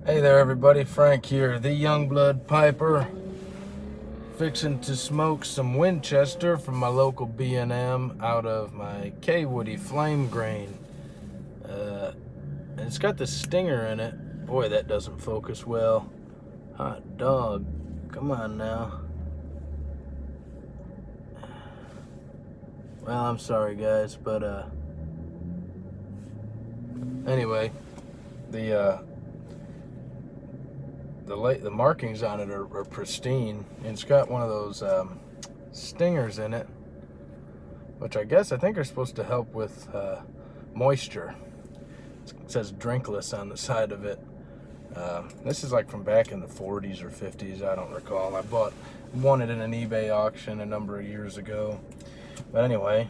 Hey there everybody, Frank here, the Youngblood Piper, fixing to smoke some Winchester from my local B&M out of my K-Woody Flame Grain. And it's got the stinger in it. Boy, that doesn't focus well. Hot dog, come on now. Well, I'm sorry guys, but anyway, the markings on it are pristine, and it's got one of those stingers in it, which I think are supposed to help with moisture. It says drinkless on the side of it. This is like from back in the 40s or 50s, I don't recall. I won it in an eBay auction a number of years ago. But anyway,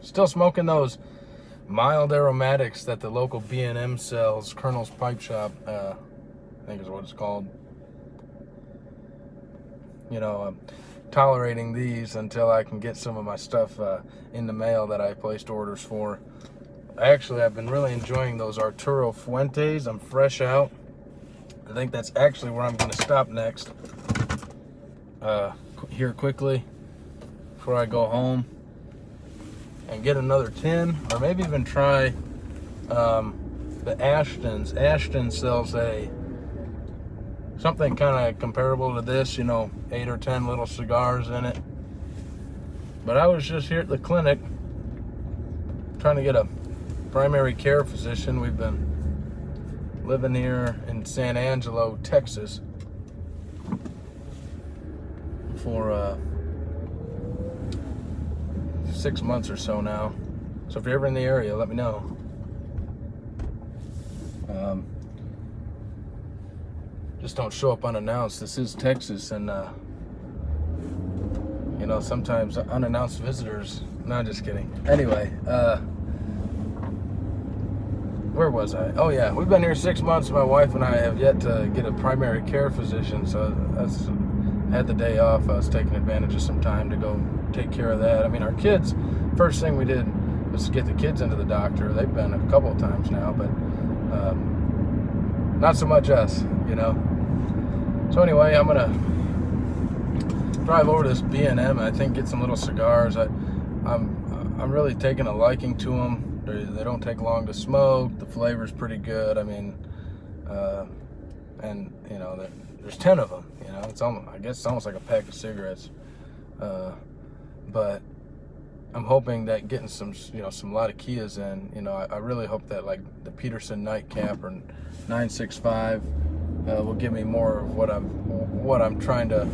still smoking those mild aromatics that the local B&M sells, Colonel's Pipe Shop, I think is what it's called. You know, I'm tolerating these until I can get some of my stuff in the mail that I placed orders for. I've been really enjoying those Arturo Fuentes. I'm fresh out. I think that's actually where I'm going to stop next. Here quickly before I go home and get another 10, or maybe even try the Ashton's. Ashton sells something kind of comparable to this, 8 or 10 little cigars in it. But I was just here at the clinic trying to get a primary care physician. We've been living here in San Angelo, Texas for 6 months or so now. So if you're ever in the area, let me know. Just don't show up unannounced. This is Texas, and sometimes unannounced visitors. No, just kidding. Anyway, where was I? Oh yeah, we've been here 6 months. My wife and I have yet to get a primary care physician, so I had the day off. I was taking advantage of some time to go take care of that. I mean, our kids, first thing we did was get the kids into the doctor. They've been a couple of times now, but not so much us, So anyway, I'm gonna drive over to this B&M. I think get some little cigars. I'm really taking a liking to them. They don't take long to smoke. The flavor's pretty good. I mean, and there's 10 of them. It's almost like a pack of cigarettes. But I'm hoping that getting some Latakias in, I really hope that like the Peterson Nightcap or 965 will give me more of what I'm trying to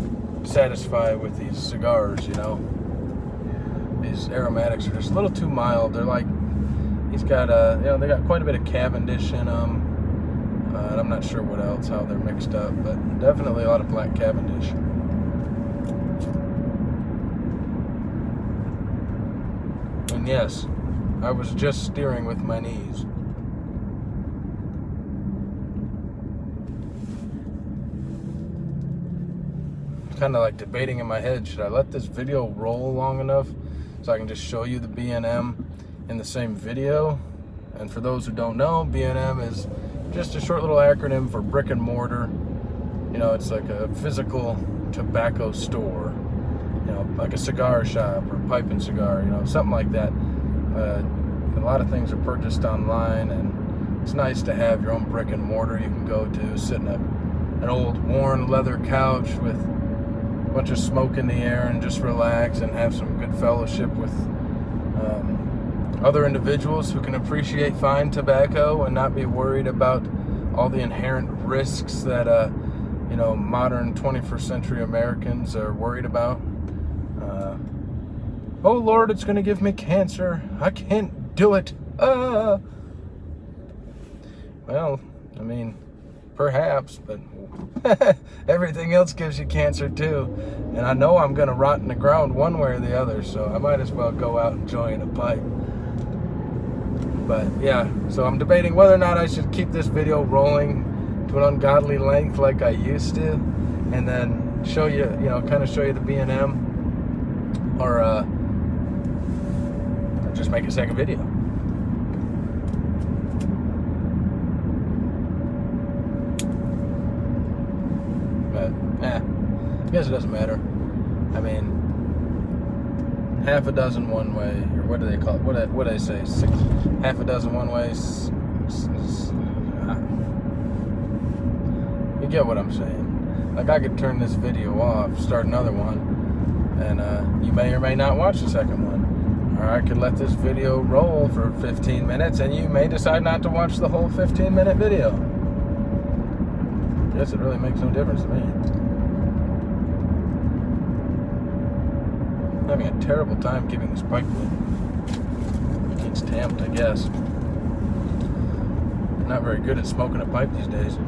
satisfy with these cigars. These aromatics are just a little too mild. They're like, he's got they got quite a bit of Cavendish in them, and I'm not sure what else, how they're mixed up, but definitely a lot of black Cavendish. And yes, I was just steering with my knees. Kind of like debating in my head, should I let this video roll long enough so I can just show you the B&M in the same video? And for those who don't know, B&M is just a short little acronym for brick and mortar. It's like a physical tobacco store, like a cigar shop or pipe and cigar, something like that. A lot of things are purchased online, and it's nice to have your own brick and mortar you can go to, sit in an old worn leather couch with a bunch of smoke in the air and just relax and have some good fellowship with other individuals who can appreciate fine tobacco and not be worried about all the inherent risks that modern 21st century Americans are worried about. Oh Lord, it's gonna give me cancer. I can't do it. Well, I mean, perhaps, but everything else gives you cancer too. And I know I'm gonna rot in the ground one way or the other, so I might as well go out and join a pipe. But yeah, so I'm debating whether or not I should keep this video rolling to an ungodly length like I used to, and then show you, kind of show you the B&M, or just make a second video. guess it doesn't matter. I mean, half a dozen one way, or what do they call it? What do they say? Half a dozen one ways. You get what I'm saying. Like, I could turn this video off, start another one, and you may or may not watch the second one. Or I could let this video roll for 15 minutes, and you may decide not to watch the whole 15-minute video. I guess it really makes no difference to me. I'm having a terrible time keeping this pipe lit. It's tamped, I guess. I'm not very good at smoking a pipe these days.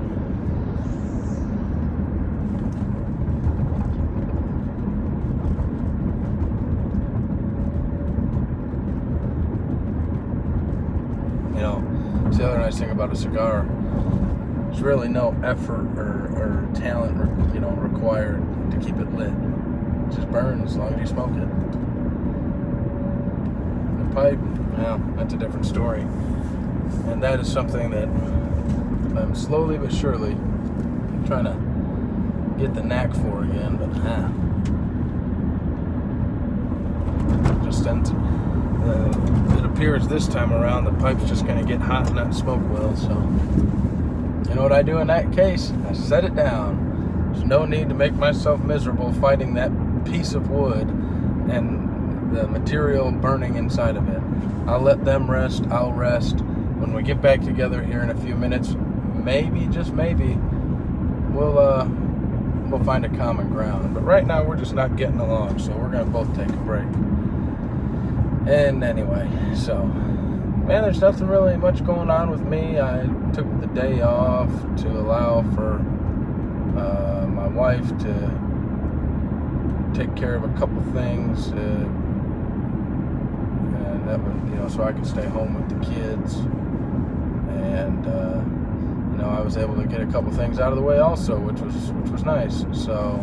You know, it's the other nice thing about a cigar. There's really no effort or talent, you know, required to keep it lit. It just burns as long as you smoke it. The pipe, well, that's a different story. And that is something that I'm slowly but surely trying to get the knack for again. But it appears this time around the pipe's just going to get hot and not smoke well. So, you know what I do in that case? I set it down. There's no need to make myself miserable fighting that piece of wood and the material burning inside of it. I'll let them rest. I'll rest. When we get back together here in a few minutes, maybe, just maybe, we'll find a common ground. But right now, we're just not getting along, so we're going to both take a break. And anyway, so, man, there's nothing really much going on with me. I took the day off to allow for my wife to take care of a couple things, and that would, you know, so I could stay home with the kids. And you know, I was able to get a couple things out of the way also, which was nice. So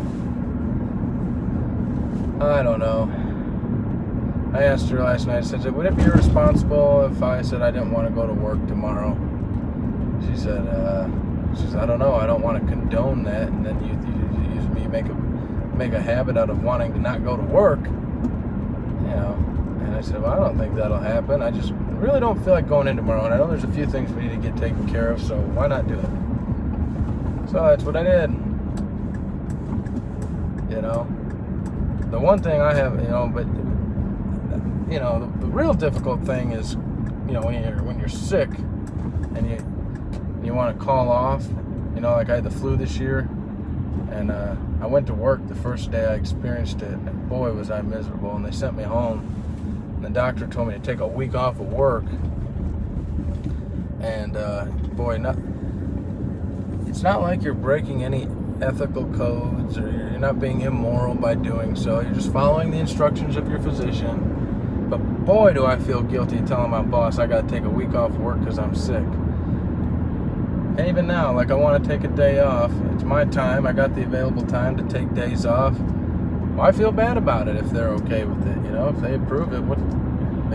I don't know. I asked her last night. I said, "Would it be irresponsible if I said I didn't want to go to work tomorrow?" She said, "I don't know. I don't want to condone that, and then you make a habit out of wanting to not go to work, you know." And I said, "Well, I don't think that'll happen. I just really don't feel like going in tomorrow, and I know there's a few things we need to get taken care of, so why not do it?" So that's what I did. You know, the one thing I have, you know, but you know, the real difficult thing is, you know, when you're sick and you want to call off. You know, like I had the flu this year, and I went to work the first day I experienced it, and boy was I miserable. And they sent me home, and the doctor told me to take a week off of work. And boy, it's not like you're breaking any ethical codes, or you're not being immoral by doing so. You're just following the instructions of your physician. But boy, do I feel guilty telling my boss I got to take a week off work because I'm sick. And even now, like, I want to take a day off. It's my time. I got the available time to take days off. Well, I feel bad about it if they're okay with it, you know, if they approve it. But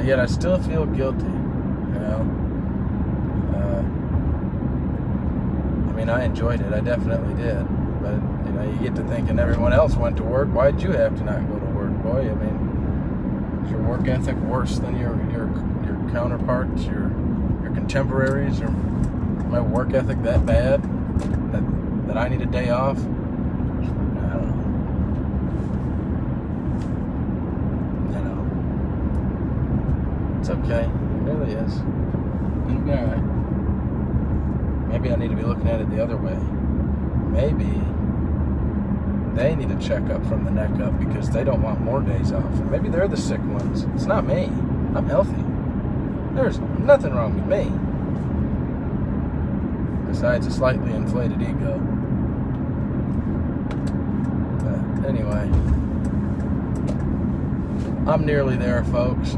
yet I still feel guilty, you know. I mean, I enjoyed it. I definitely did. But, you know, you get to thinking everyone else went to work. Why'd you have to not go to work, boy? I mean, is your work ethic worse than your counterparts, your contemporaries? Or my work ethic that bad that I need a day off? I don't know. You know, it's okay. It really is. It'll be all right. Maybe I need to be looking at it the other way. Maybe they need a checkup from the neck up because they don't want more days off. Maybe they're the sick ones. It's not me. I'm healthy. There's nothing wrong with me. Besides a slightly inflated ego. But anyway, I'm nearly there, folks.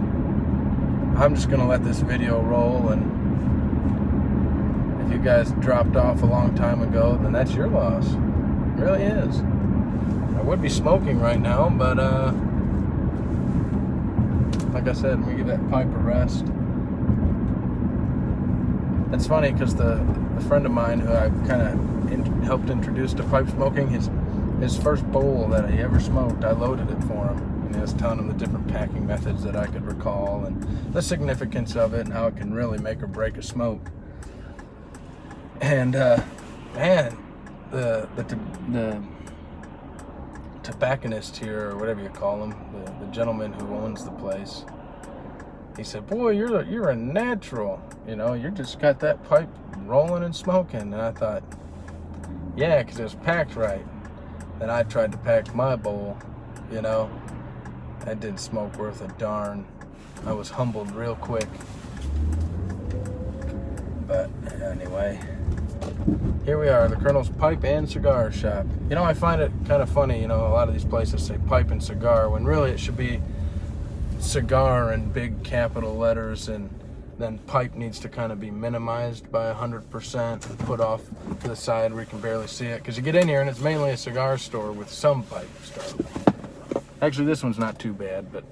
I'm just going to let this video roll, and if you guys dropped off a long time ago, then that's your loss. It really is. I would be smoking right now, but like I said, we give that pipe a rest. It's funny because the friend of mine who I kind of helped introduce to pipe smoking, his first bowl that he ever smoked, I loaded it for him. And I was telling him the different packing methods that I could recall and the significance of it and how it can really make or break a smoke. And man, the tobacconist here, or whatever you call him, the gentleman who owns the place, he said, "Boy, you're a natural. You know, you just got that pipe rolling and smoking." And I thought, yeah, because it was packed right. Then I tried to pack my bowl, you know. That didn't smoke worth a darn. I was humbled real quick. But anyway, here we are, the Colonel's Pipe and Cigar Shop. You know, I find it kind of funny, you know, a lot of these places say pipe and cigar, when really it should be cigar in big capital letters, and then pipe needs to kind of be minimized by 100% and put off to the side where you can barely see it. Because you get in here and it's mainly a cigar store with some pipe stuff. Actually, this one's not too bad, but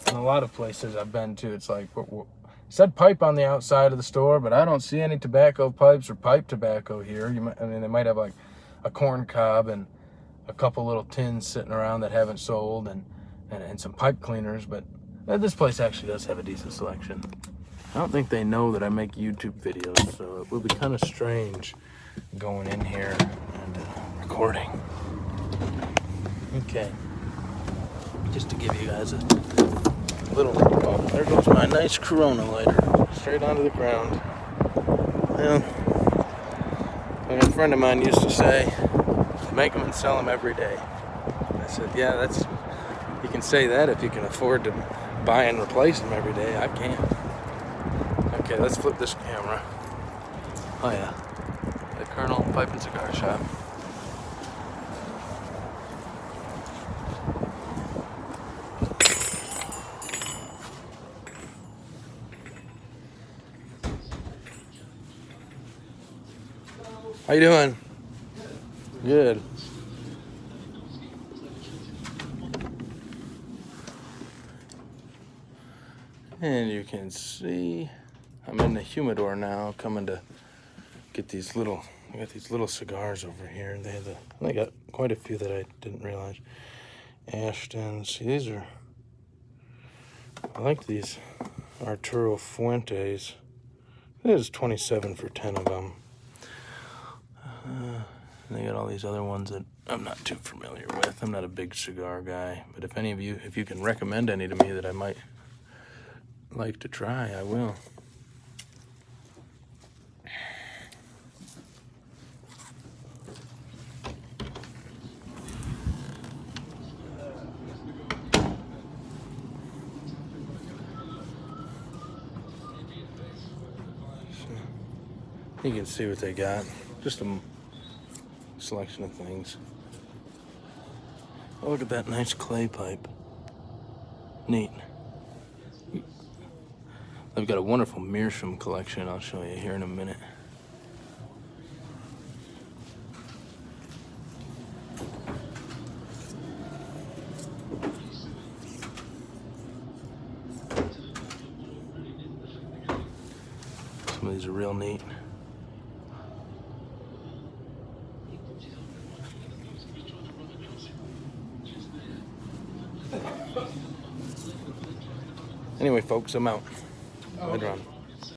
in a lot of places I've been to, it's like, it said pipe on the outside of the store, but I don't see any tobacco pipes or pipe tobacco here. I mean, they might have like a corn cob and a couple little tins sitting around that haven't sold, and some pipe cleaners, but this place actually does have a decent selection. I don't think they know that I make YouTube videos, so it will be kind of strange going in here and recording. Okay, just to give you guys a little, oh, there goes my nice Corona lighter, straight onto the ground. Well, like a friend of mine used to say, make them and sell them every day. I said, yeah, you can say that if you can afford to buy and replace them every day. I can't. Okay, let's flip this camera. Oh yeah, the Colonel Pipe and Cigar Shop. How you doing? Good. And you can see I'm in the humidor now, coming to get these little, I got these little cigars over here. They got quite a few that I didn't realize. Ashton, see, these are, I like these Arturo Fuentes. It is 27 for 10 of them. And they got all these other ones that I'm not too familiar with. I'm not a big cigar guy, but if any of you, if you can recommend any to me that I might like to try, I will. You can see what they got. Just a selection of things. Oh, look at that nice clay pipe. Neat. They've got a wonderful Meerschaum collection I'll show you here in a minute. Some of these are real neat. Anyway, folks, I'm out. Later on.